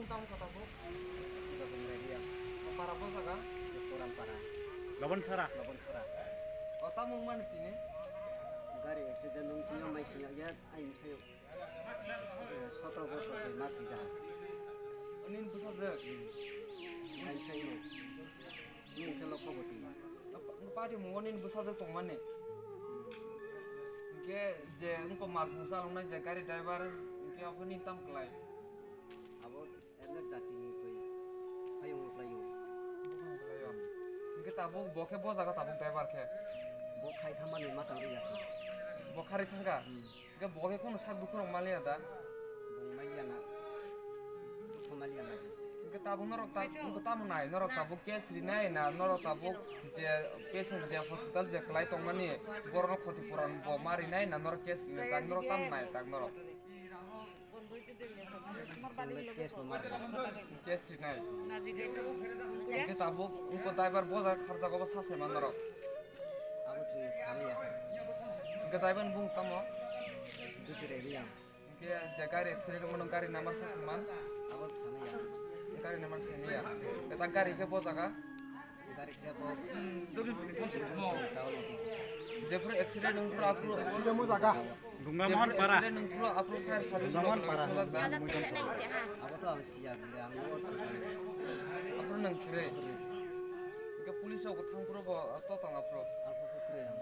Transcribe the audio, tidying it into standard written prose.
tam kata bu. Jabung Media, Para po saga. Restoran Para, Lawan Sara. Labon Sara. O tamong man tini. Gari accident nung tiyo may siya yat ayin sayo. 17 বছর ধরে মাতৃ যাহা Onin busa je. ayin sayo nung kelokoboti. Pati mo onin busa je tong mane. Ke je unko mal busa lung je gari driver ke apa nin tam kelai. Abo enak jati ni koi hayung layu. Bukan kelai ya. Ke tabuk boke bo jaga tabuk driver ke. Bo khai thamani matang ri achu. Bokhari thangka. Ke boke kono sak bukurong mali ada. Bong maliana. Ko maliana. Ke tabung norok ta unko tam nai norok tabuk ke sri nai na norok tabuk je patient je hospital je kelai tong mani borno khoti puran bo mari nai na norok ke sri tak norok tam nai tak norok. Sampai kes nomor. Ke sri nai. Ke tabuk unko driver boja kharja go sase man norok. Abo chung samaya. Ke driver bung tamo. Dutire riang. Ke je gari accident monong gari namar sase man. Abo samaya. Gari namar senia. Ke tak gari ke boja ga. Gari ke bo. Tahun itu. Jepur accident ungpur apru. Sudah mau jaga. Dungaman Para. Accident ungpur apru fire service Dungaman Para. Abo to ang siap yang mo chikai. apru nang thire. Ke police ko thangpuro bo to tang apru. Abo pukre yang.